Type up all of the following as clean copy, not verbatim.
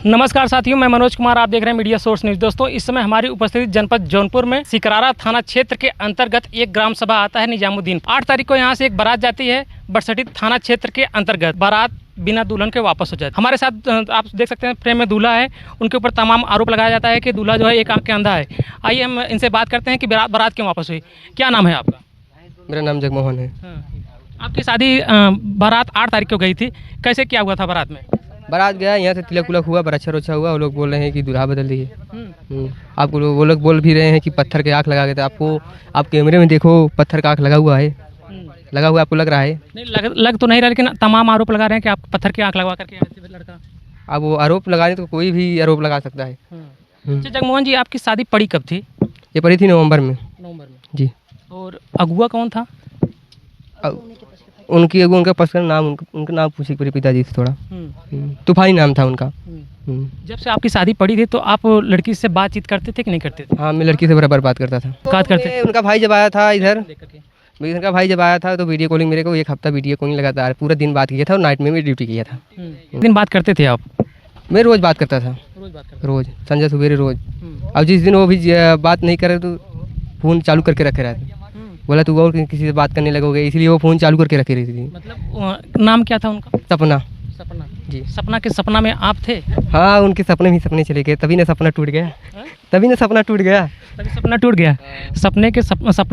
नमस्कार साथियों, मैं मनोज कुमार, आप देख रहे हैं मीडिया सोर्स न्यूज़। दोस्तों, इस समय हमारी उपस्थिति जनपद जौनपुर में सिकरारा थाना क्षेत्र के अंतर्गत एक ग्राम सभा आता है निजामुद्दीन। 8 तारीख को यहाँ से एक बारात जाती है बरसठी थाना क्षेत्र के अंतर्गत। बारात बिना दुल्हन के वापस हो जाती है। हमारे साथ आप देख सकते हैं फ्रेम में दूल्हा है, उनके ऊपर तमाम आरोप लगाया जाता है कि दूल्हा जो है एक आंख के अंधा है। आइए हम इनसे बात करते हैं कि बारात क्यों वापस हुई। क्या नाम है आपका? मेरा नाम जगमोहन है। आपकी शादी बारात 8 तारीख को गई थी, कैसे क्या हुआ था बारात में? बारात गया, यहाँ से तिलक उलक हुआ, बड़ा अच्छा हुआ। वो लोग बोल रहे हैं कि दूल्हा बदल दिए। आपको वो लोग बोल भी रहे हैं कि पत्थर के आँख लगा गए थे। आपको आप कैमरे में देखो, पत्थर का आँख लगा हुआ है, लगा हुआ आपको लग रहा है? नहीं लग तो नहीं रहा, लेकिन तमाम आरोप लगा रहे हैं कि आप पत्थर की आँख लगवा करके आए थे लड़का। अब वो आरोप लगाने तो कोई भी आरोप लगा सकता है। अच्छा जगमोहन जी, आपकी शादी पड़ी कब थी? ये पड़ी थी नवंबर में जी। और अगुआ कौन था? उनका पर्सनल नाम, उनका नाम पूछे मेरे पिताजी से थोड़ा। तूफानी नाम था उनका। जब से आपकी शादी पड़ी थी तो आप लड़की से बातचीत करते थे कि नहीं करते थे? हाँ, मैं लड़की से बराबर बात करता था। बात करते? उनका भाई जब आया था इधर, उनका भाई जब आया था तो वीडियो कॉलिंग, मेरे को 1 हफ्ता वीडियो कॉलिंग लगातार पूरा दिन बात किया था और नाइट में भी ड्यूटी किया था। दिन बात करते थे आप? मैं रोज़ बात करता था, रोज़ संजय सवेरे रोज़। अब जिस दिन वो भी बात नहीं करे तो फ़ोन चालू करके रखे रहते। बोला तू और किसी से बात करने लगोगे, इसलिए वो फ़ोन चालू करके रखे रहती थी। मतलब नाम क्या था उनका? सपना। सपना जी। सपना के सपना में आप थे? हाँ, उनके सपने भी सपने चले गए, तभी ना सपना टूट गया। तभी ना सपना टूट गया। तभी सपना टूट गया। सपना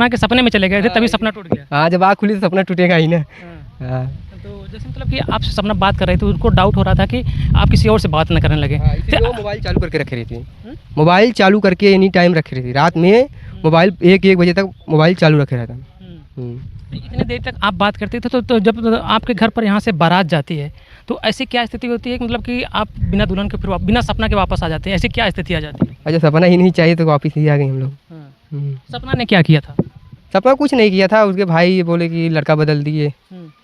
के सपने में चले गए थे, तभी सपना टूट गया। हाँ, जब आँख खुली तो सपना टूटेगा ही ना। हाँ, तो जैसे मतलब कि आपसे सपना बात कर रहे थे, उनको डाउट हो रहा था कि आप किसी और से बात न करने लगे। वो मोबाइल चालू करके रखे रही थी। मोबाइल चालू करके एनी टाइम रखे रही थी। रात में मोबाइल 1 बजे तक मोबाइल चालू रखे रहता। इतने देर तक आप बात करते थे तो जब आपके घर पर यहाँ से बारात जाती है तो ऐसी क्या स्थिति होती है कि मतलब कि आप बिना दुल्हन के फिर बिना सपना के वापस आ जाते हैं? ऐसी क्या स्थिति आ जाती है? अच्छा, सपना ही नहीं चाहिए तो वापस ही आ गए हम लोग। सपना ने क्या किया था? सपना कुछ नहीं किया था। उसके भाई बोले कि लड़का बदल दिए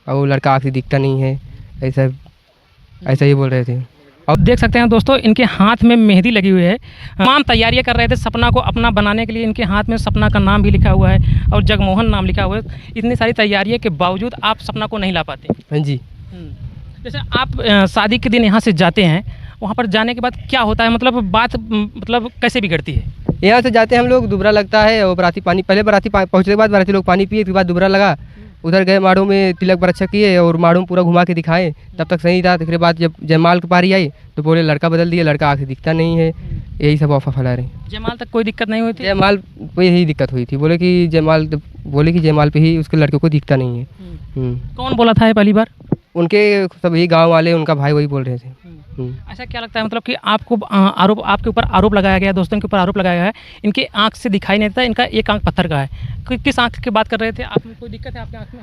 और वो लड़का आँख से दिखता नहीं है, ऐसा ही बोल रहे थे। और देख सकते हैं दोस्तों, इनके हाथ में मेहंदी लगी हुई है। तमाम तैयारियां कर रहे थे सपना को अपना बनाने के लिए। इनके हाथ में सपना का नाम भी लिखा हुआ है और जगमोहन नाम लिखा हुआ है। इतनी सारी तैयारियों के बावजूद आप सपना को नहीं ला पाते? हाँ जी। जैसे आप शादी के दिन यहाँ से जाते हैं, वहाँ पर जाने के बाद क्या होता है? मतलब बात मतलब कैसे बिगड़ती है? यहाँ से जाते हैं हम लोग, दुबरा लगता है और बराती पानी, पहले बराती पहुँचने के बाद बराती लोग पानी पिए, उसके बाद दुबरा लगा। उधर गए माड़ों में, तिलक बरच्छा किए और माड़ों में पूरा घुमा के दिखाए, तब तक सही था। उसके बाद जब जयमाल की पारी आई तो बोले लड़का बदल दिया, लड़का आँख से दिखता नहीं है। यही सब अफवाह फैला रहे। जयमाल तक कोई दिक्कत नहीं हुई थी? जयमाल पे यही दिक्कत हुई थी। बोले कि जयमाल पे ही उसके लड़के को दिखता नहीं है। कौन बोला था ये पहली बार? उनके सब यही गाँव वाले, उनका भाई वही बोल रहे थे। ऐसा क्या लगता है मतलब कि आपको आपके ऊपर आरोप लगाया गया, दोस्तों के ऊपर आरोप लगाया गया है, इनके आंख से दिखाई नहीं देता, इनका एक आंख पत्थर का है। किस आंख की बात कर रहे थे आप? में कोई दिक्कत है आपकी आंख में?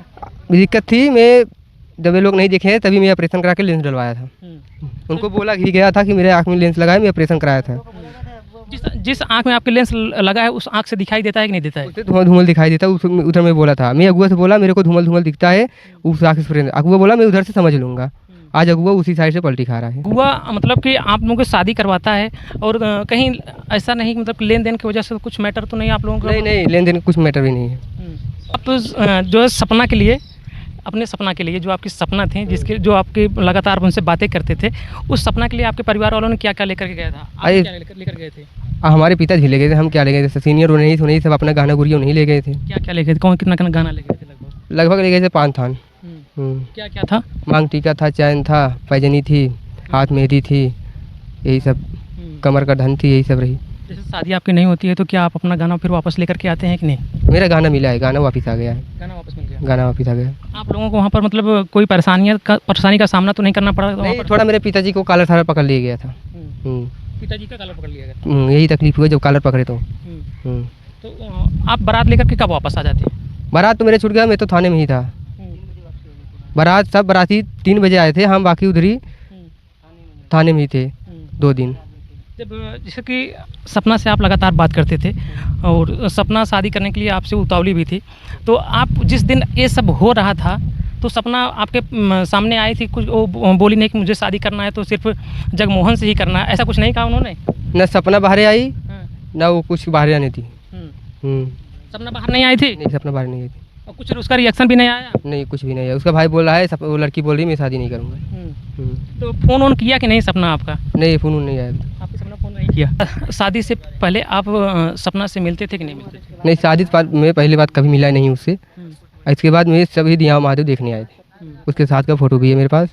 दिक्कत थी, मैं जब ये लोग नहीं दिखे तभी मैं ऑपरेशन करा के लेंस डलवाया था। उनको बोला ही गया था कि मेरे आँख में लेंस लगाया, मैं ऑपरेशन कराया था। जिस आंख में आपके लेंस लगा है उस आंख से दिखाई देता है कि नहीं देता है? धुआं धुमल दिखाई देता है। उधर मैं बोला था, मैं अगुआ से बोला मेरे को धुमल दिखता है उस आँख से। अगुआ बोला मैं उधर से समझ लूँगा। आज अगुआ उसी साइड से पलटी खा रहा है। अगुआ मतलब कि आप लोगों को शादी करवाता है और कहीं ऐसा नहीं मतलब लेन देन की वजह से कुछ मैटर तो नहीं आप लोगों को? नहीं, लेन देन कुछ मैटर भी नहीं है। आप जो है सपना के लिए, अपने सपना के लिए, जो आपकी सपना थी, जिसके जो आपके लगातार उनसे बातें करते थे, उस सपना के लिए आपके परिवार वालों ने क्या क्या लेकर के गया था? आप क्या लेकर गए थे? हमारे पिताजी ले गए थे, हम क्या ले गए थे? सीनियर नहीं सब अपना गाना गुड़िया नहीं ले गए थे। क्या क्या ले गए थे? कौन कितना गाना ले गए थे? लगभग ले गए थे 5 थान। क्या क्या था? मांग टीका था, चैन था, पैजनी थी, हाथ मेहंदी थी, यही सब, कमर का धन थी, यही सब रही। जैसे शादी आपकी नहीं होती है तो क्या आप अपना गाना फिर वापस लेकर के आते हैं कि नहीं? मेरा गाना मिला है, गाना वापस आ गया है। गाना वापस मिल गया? गाना वापस आ गया। आप लोगों को वहाँ पर मतलब कोई परेशानी का सामना तो नहीं करना पड़ा? नहीं, थोड़ा मेरे पिताजी को कॉलर थालर पकड़ लिया गया था। पिताजी का कॉलर पकड़ लिया गया? यही तकलीफ हुई जब कॉलर पकड़े तो। आप बारात लेकर के कब वापस आ जाते हैं? बारात तो मेरे छूट गया, मैं तो थाने में ही था। बारात सब बाराती 3 बजे आए थे, हम बाकी उधर ही थाने में ही थे 2 दिन। जब जैसे कि सपना से आप लगातार बात करते थे और सपना शादी करने के लिए आपसे उतावली भी थी, तो आप जिस दिन ये सब हो रहा था तो सपना आपके सामने आई थी? कुछ वो बोली नहीं कि मुझे शादी करना है तो सिर्फ जगमोहन से ही करना है, ऐसा कुछ नहीं कहा उन्होंने? न सपना बाहर आई, ना वो कुछ बाहर आने थी। सपना बाहर नहीं आई थी? नहीं, सपना बाहर नहीं आई थी। और कुछ उसका रिएक्शन भी नहीं आया? नहीं, कुछ भी नहीं है। उसका भाई बोल रहा है, वो लड़की बोल रही है मैं शादी नहीं करूँगा। तो फ़ोन ऑन किया कि नहीं सपना आपका? नहीं, फ़ोन नहीं आया। आपको सपना फ़ोन नहीं किया? शादी से पहले आप सपना से मिलते थे कि नहीं मिलते थे? नहीं, शादी के बाद मैं पहली बात कभी मिला नहीं उससे। इसके बाद मैं सभी दिया महादेव देखने आए थे। उसके साथ का फ़ोटो भी है मेरे पास,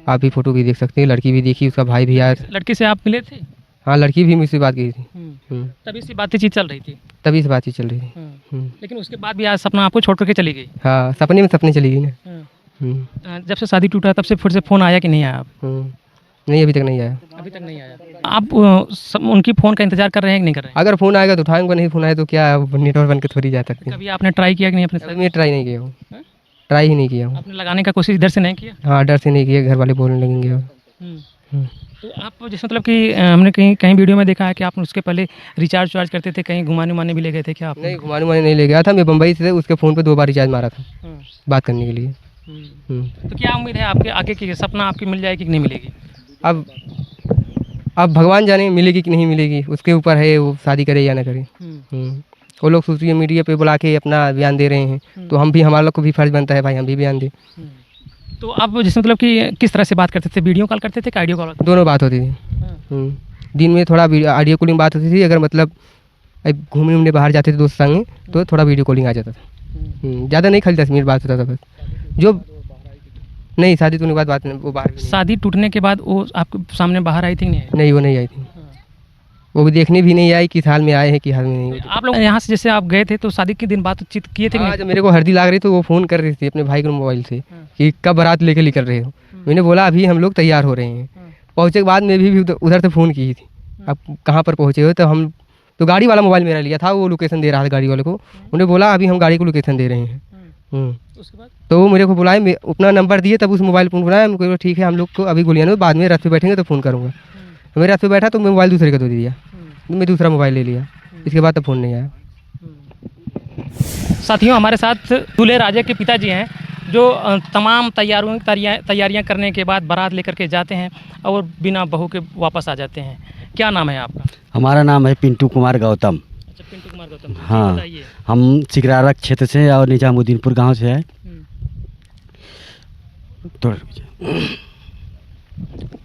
आप भी फ़ोटो भी देख सकते हैं। लड़की भी देखी, उसका भाई भी आया। लड़की से आप मिले थे? हाँ, लड़की भी मुझसे बात की थी। तभी से बातचीत चल रही थी? तभी से बातचीत चल रही थी। लेकिन उसके बाद भी आज सपना आपको छोड़ करके चली गई? हाँ, सपने में सपने चली गई ना। जब से शादी टूटा तब से फिर से फ़ोन आया कि नहीं आया? आप नहीं, अभी तक नहीं आया। अभी तक नहीं आया। आप उनकी फ़ोन का इंतजार कर रहे हैं कि नहीं कर रहे हैं? अगर फ़ोन आएगा तो उठाऊंगा, नहीं फ़ोन आए तो क्या नेटवर्क बन के थोड़ी जा सकते हैं। कभी आपने ट्राई किया कि नहीं अपने साथ? मैं ट्राई नहीं किया हूँ, हाँ? ट्राई ही नहीं किया हूँ। आपने लगाने का कोशिश इधर से नहीं किया? हाँ, डर से नहीं किया, घर वाले बोलने लगेंगे और। तो आप जैसे मतलब कि हमने कहीं कहीं वीडियो में देखा है कि आप उसके पहले रिचार्ज वार्ज करते थे, कहीं घुमाने उमाने भी ले गए थे क्या आप? नहीं, घुमाने उमाने नहीं ले गया था। मैं बम्बई से उसके फ़ोन पे 2 बार रिचार्ज मारा था बात करने के लिए। तो क्या उम्मीद है आपके आगे की सपना आपकी मिल जाएगी कि नहीं मिलेगी? अब भगवान जाने मिलेगी कि नहीं मिलेगी, उसके ऊपर है वो शादी करे या ना करे। वो लोग सोशल मीडिया पे बुला के अपना बयान दे रहे हैं, तो हम भी, हमारा लोग को भी फर्ज बनता है भाई हम भी बयान दें। तो आप जैसे मतलब कि किस तरह से बात करते थे? वीडियो कॉल करते थे कि ऑडियो कॉल? दोनों बात होती थी। दिन में थोड़ा ऑडियो कॉलिंग बात होती थी, अगर मतलब घूमने उमने बाहर जाते थे दोस्त संग तो थोड़ा वीडियो कॉलिंग आ जाता था। ज़्यादा नहीं, खाली 10 मिनट बात होता था बस। जो नहीं, शादी टूटने के बाद बात नहीं, वो बाहर शादी टूटने के बाद वो आपके सामने बाहर आई थी कि नहीं? नहीं, वो नहीं आई थी। वो भी देखने भी नहीं आई किस हाल में आए हैं, किस हाल में नहीं। आप लोग यहाँ से जैसे आप गए थे तो शादी के दिन बातचीत किए थे कि नहीं? जब मेरे को हल्दी लाग रही तो वो फ़ोन कर रही थी अपने भाई के मोबाइल से कि कब बारात लेके निकल रहे हो। मैंने बोला अभी हम लोग तैयार हो रहे हैं। पहुँचे के बाद मैं भी उधर से फ़ोन की थी, अब कहाँ पर पहुँचे हो? तो हम तो गाड़ी वाला मोबाइल मेरा लिया था, वो लोकेशन दे रहा था गाड़ी वाले को। उन्हें बोला अभी हम गाड़ी को लोकेशन दे रहे हैं। उसके बाद तो वो मेरे को बुलाए, मैं अपना नंबर दिए, तब उस मोबाइल फ़ोन बुलाया। मैं बोला ठीक है हम लोग को अभी गोलियां नहीं, बाद में रात पे बैठेंगे तो फ़ोन करूँगा। मेरे रात पे बैठा तो मैं मोबाइल दूसरे को दे दिया, मैं दूसरा मोबाइल ले लिया। इसके बाद तो फ़ोन नहीं आया। साथियों, हमारे साथ दूल्हे राजा के पिताजी हैं जो तमाम तैयारियां करने के बाद बारात लेकर के जाते हैं और बिना बहू के वापस आ जाते हैं। क्या नाम है आपका? हमारा नाम है पिंटू कुमार गौतम। अच्छा, पिंटू कुमार गौतम। हाँ, बताइए। हम सिकरारा क्षेत्र से और निजामुद्दीनपुर गांव से है।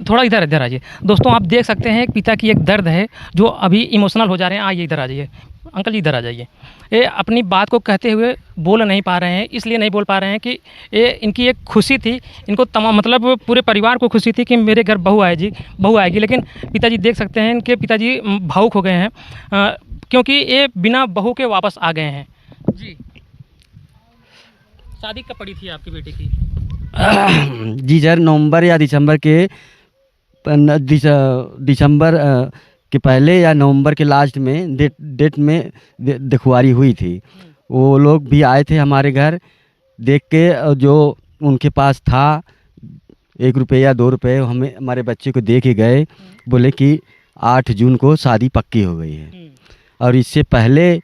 थोड़ा इधर आइए। दोस्तों, आप देख सकते हैं पिता की एक दर्द है जो अभी इमोशनल हो जा रहे हैं। आइए इधर आ जाइए, अंकल जी इधर आ जाइए। ये अपनी बात को कहते हुए बोल नहीं पा रहे हैं, इसलिए नहीं बोल पा रहे हैं कि ये इनकी एक खुशी थी, इनको तमाम मतलब पूरे परिवार को खुशी थी कि मेरे घर बहू आएगी। लेकिन पिताजी देख सकते हैं, इनके पिताजी भावुक हो गए हैं क्योंकि ये बिना बहू के वापस आ गए हैं। जी, शादी कब पड़ी थी आपकी बेटी की? जी सर, नवंबर या दिसंबर के दिसंबर के पहले या नवंबर के लास्ट में डेट में दिखवारी हुई थी। वो लोग भी आए थे हमारे घर, देख के जो उनके पास था 1 रुपया 2 रुपये हमें हमारे बच्चे को दे के गए। बोले कि 8 जून को शादी पक्की हो गई है। और इससे पहले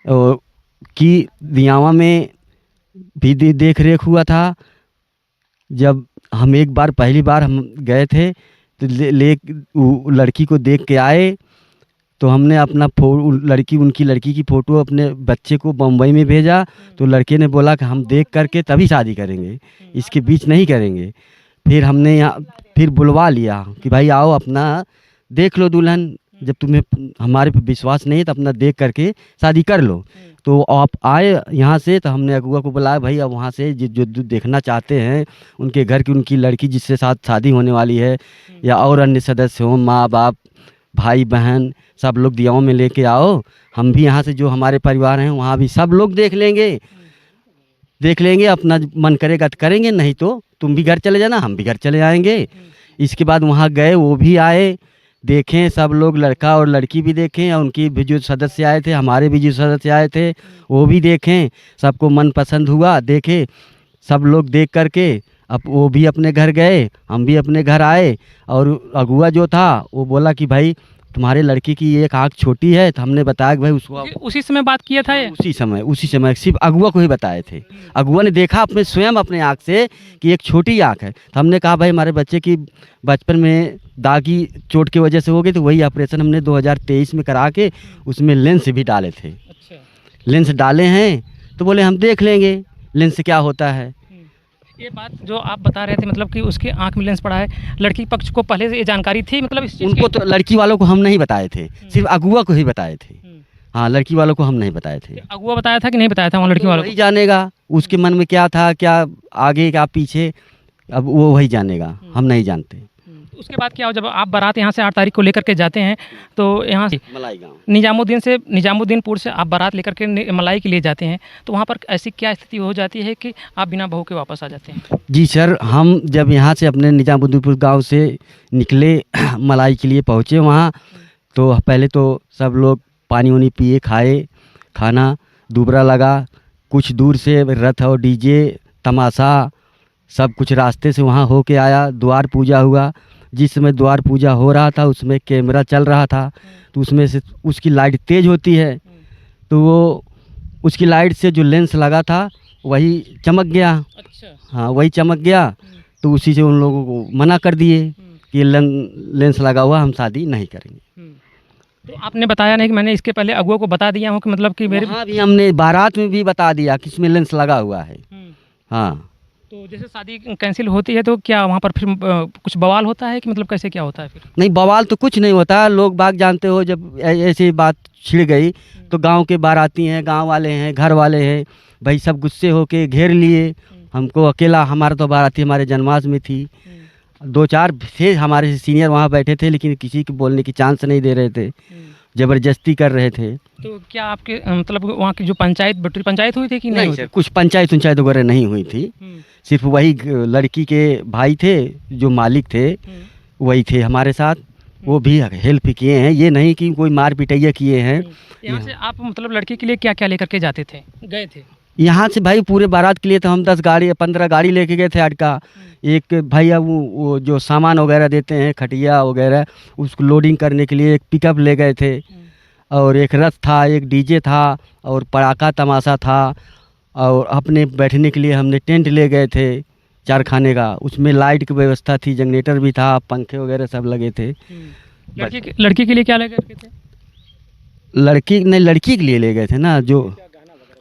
कि दियावा में भी देख रेख हुआ था। जब हम एक बार पहली बार हम गए थे तो लड़की को देख के आए, तो हमने अपना उनकी लड़की की फ़ोटो अपने बच्चे को बम्बई में भेजा। तो लड़के ने बोला कि हम देख करके तभी शादी करेंगे, इसके बीच नहीं करेंगे। फिर हमने फिर बुलवा लिया कि भाई आओ अपना देख लो दुल्हन, जब तुम्हें हमारे पे विश्वास नहीं है तो अपना देख करके शादी कर लो। तो आप आए यहाँ से, तो हमने अगुआ को बुलाया, भाई अब वहाँ से जो देखना चाहते हैं उनके घर की उनकी लड़की जिससे साथ शादी होने वाली है या और अन्य सदस्य हों, माँ बाप भाई बहन सब लोग दियाओं में लेके आओ। हम भी यहाँ से जो हमारे परिवार हैं वहाँ भी सब लोग देख लेंगे, अपना मन करेगा तो करेंगे, नहीं तो तुम भी घर चले जाना, हम भी घर चले आएंगे। इसके बाद वहाँ गए, वो भी आए, देखें सब लोग, लड़का और लड़की भी देखें, और उनकी भी जो सदस्य आए थे, हमारे भी जो सदस्य आए थे वो भी देखें। सबको मन पसंद हुआ, देखे सब लोग देख करके अब वो भी अपने घर गए, हम भी अपने घर आए। और अगुआ जो था वो बोला कि भाई तुम्हारे लड़की की एक आँख छोटी है। तो हमने बताया कि भाई उसको उसी समय बात किया था ये? उसी समय सिर्फ अगुआ को ही बताए थे। अगुआ ने देखा अपने स्वयं अपने आँख से कि एक छोटी आँख है। तो हमने कहा भाई हमारे बच्चे की बचपन में दागी चोट की वजह से हो गई, तो वही ऑपरेशन हमने 2023 में करा के उसमें लेंस भी डाले थे। अच्छा। लेंस डाले हैं तो बोले हम देख लेंगे लेंस से क्या होता है। ये बात जो आप बता रहे थे मतलब कि उसके आंख में लेंस पड़ा है, लड़की पक्ष को पहले से ये जानकारी थी मतलब इस चीज़ उनको तो लड़की वालों को हम नहीं बताए थे, सिर्फ अगुआ को ही बताए थे। हाँ, लड़की वालों को हम नहीं बताए थे। अगुआ बताया था कि नहीं बताया था वहाँ लड़की तो वालों वही जानेगा उसके मन में क्या था, क्या आगे क्या पीछे, अब वो वही जानेगा, हम नहीं जानते। को? उसके बाद क्या हो, जब आप बारात यहाँ से 8 तारीख को लेकर के जाते हैं तो यहाँ से मलाई गाँव। निजामुद्दीनपुर से आप बारात लेकर के मलाई के लिए जाते हैं, तो वहाँ पर ऐसी क्या स्थिति हो जाती है कि आप बिना बहू के वापस आ जाते हैं? जी सर, हम जब यहाँ से अपने निजामुद्दीनपुर गांव से निकले मलाई के लिए पहुँचे वहाँ, तो पहले तो सब लोग पानी वानी पिए, खाए, खाना दुबरा लगा। कुछ दूर से रथ और डीजे तमाशा सब कुछ रास्ते से वहाँ होके आया। द्वार पूजा हुआ, जिस समय द्वार पूजा हो रहा था उसमें कैमरा चल रहा था, तो उसमें से उसकी लाइट तेज़ होती है, तो वो उसकी लाइट से जो लेंस लगा था वही चमक गया। अच्छा। हाँ, वही चमक गया, तो उसी से उन लोगों को मना कर दिए कि ये लेंस लगा हुआ, हम शादी नहीं करेंगे। तो आपने बताया नहीं कि मैंने इसके पहले अगुआ को बता दिया हूँ कि मतलब कि मेरे वहाँ भी हमने बारात में भी बता दिया कि इसमें लेंस लगा हुआ है। हाँ, तो जैसे शादी कैंसिल होती है तो क्या वहाँ पर फिर कुछ बवाल होता है कि मतलब कैसे क्या होता है फिर? नहीं बवाल तो कुछ नहीं होता। लोग बाग जानते हो, जब ऐसी बात छिड़ गई तो गांव के बाराती हैं, गांव वाले हैं, घर वाले हैं, भाई सब गुस्से होके घेर लिए हमको। अकेला हमारा तो बाराती हमारे जन्माष्टमी में थी, 2-4 थे हमारे सीनियर वहाँ बैठे थे, लेकिन किसी को बोलने की चांस नहीं दे रहे थे, ज़बरदस्ती कर रहे थे। तो क्या आपके मतलब वहाँ की जो पंचायत बटरी पंचायत हुई थी कि नहीं हुई सर, कुछ पंचायत वगैरह नहीं हुई थी। थी? सिर्फ वही लड़की के भाई थे जो मालिक थे, वही थे हमारे साथ। वो भी हेल्प किए हैं, ये नहीं कि कोई मार पिटैया किए हैं। यहाँ से आप मतलब लड़की के लिए क्या क्या लेकर के जाते थे, गए थे? यहाँ से भाई पूरे बारात के लिए तो हम 10 गाड़ी या 15 गाड़ी लेके गए थे अटका। एक भैया वो जो सामान वगैरह देते हैं, खटिया वगैरह, उसको लोडिंग करने के लिए एक पिकअप ले गए थे, और एक रथ था, एक डीजे था, और पड़ाका तमाशा था, और अपने बैठने के लिए हमने टेंट ले गए थे 4 खाने का। उसमें लाइट की व्यवस्था थी, जनरेटर भी था, पंखे वगैरह सब लगे थे। लड़की के लिए क्या लेकर के थे? लड़की के लिए ले गए थे ना, जो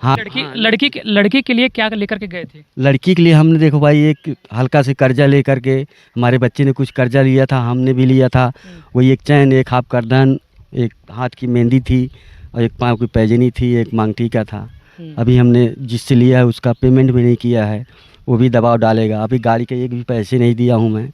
हाँ, लड़की के लिए क्या लेकर के गए थे? लड़की के लिए हमने देखो भाई एक हल्का से कर्जा ले करके, हमारे बच्चे ने कुछ कर्जा लिया था, हमने भी लिया था। वही एक चैन, एक हाफ करदन, एक हाथ की मेहंदी थी, और एक पाँव की पैजनी थी, एक मांगटी का था। अभी हमने जिससे लिया है उसका पेमेंट भी नहीं किया है, वो भी दबाव डालेगा। अभी गाड़ी के एक भी पैसे नहीं दिया हूँ मैं।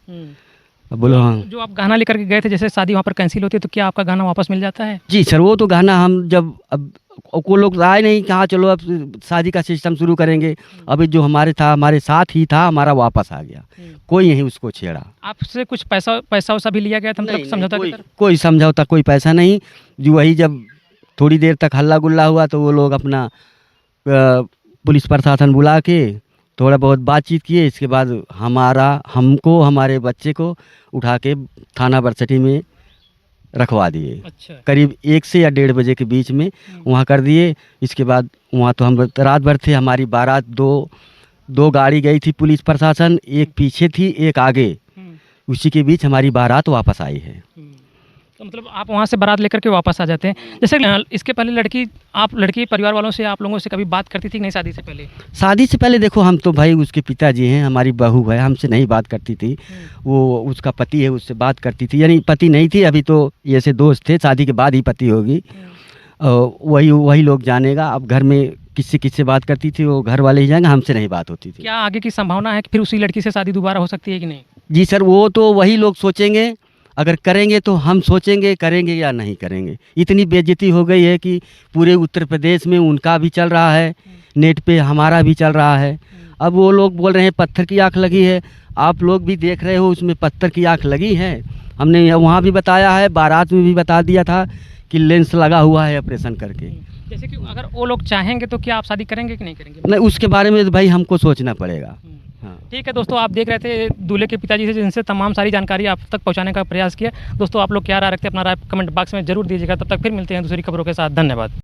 अब बोलो हाँ। जो आप गहना लेकर के गए थे, जैसे शादी वहाँ पर कैंसिल होती है तो क्या आपका गहना वापस मिल जाता है? जी सर, वो तो गहना हम जब अब को लोग आए नहीं, कहाँ चलो अब शादी का सिस्टम शुरू करेंगे। अभी जो हमारे साथ ही था, हमारा वापस आ गया, कोई नहीं उसको छेड़ा। आपसे कुछ पैसा वैसा भी लिया गया था मतलब समझौता के तरफ? कोई समझौता, कोई पैसा नहीं। जो वही जब थोड़ी देर तक हल्ला गुल्ला हुआ तो वो लोग अपना पुलिस प्रशासन बुला के थोड़ा बहुत बातचीत किए। इसके बाद हमको हमारे बच्चे को उठा के थाना बरसठी में रखवा दिए। अच्छा। करीब 1 से या 1:30 बजे के बीच में वहाँ कर दिए। इसके बाद वहाँ तो हम रात भर थे। हमारी बारात दो गाड़ी गई थी, पुलिस प्रशासन, एक पीछे थी, एक आगे, उसी के बीच हमारी बारात वापस आई है। तो मतलब आप वहाँ से बारात लेकर के वापस आ जाते हैं। जैसे इसके पहले लड़की परिवार वालों से, आप लोगों से कभी बात करती थी नहीं शादी से पहले? शादी से पहले देखो, हम तो भाई उसके पिताजी हैं, हमारी बहू है, हमसे नहीं बात करती थी। वो उसका पति है, उससे बात करती थी। यानी पति नहीं थी अभी, तो ऐसे दोस्त थे, शादी के बाद ही पति होगी। वही लोग जानेगा। अब घर में किससे बात करती थी, वो घर वाले ही जाएंगे, हमसे नहीं बात होती थी। क्या आगे की संभावना है कि फिर उसी लड़की से शादी दोबारा हो सकती है कि नहीं? जी सर, वो तो वही लोग सोचेंगे। अगर करेंगे तो हम सोचेंगे करेंगे या नहीं करेंगे। इतनी बेइज्जती हो गई है कि पूरे उत्तर प्रदेश में उनका भी चल रहा है, नेट पे हमारा भी चल रहा है। अब वो लोग बोल रहे हैं पत्थर की आँख लगी है। आप लोग भी देख रहे हो, उसमें पत्थर की आँख लगी है। हमने वहाँ भी बताया है, बारात में भी बता दिया था कि लेंस लगा हुआ है ऑपरेशन करके। जैसे कि अगर वो लोग चाहेंगे तो क्या आप शादी करेंगे कि नहीं करेंगे? नहीं, उसके बारे में तो भाई हमको सोचना पड़ेगा। हाँ। ठीक है दोस्तों, आप देख रहे थे दूल्हे के पिताजी से, जिनसे तमाम सारी जानकारी आप तक पहुंचाने का प्रयास किया। दोस्तों, आप लोग क्या राय रखते हैं अपना राय कमेंट बॉक्स में जरूर दीजिएगा। तब तक फिर मिलते हैं दूसरी खबरों के साथ। धन्यवाद।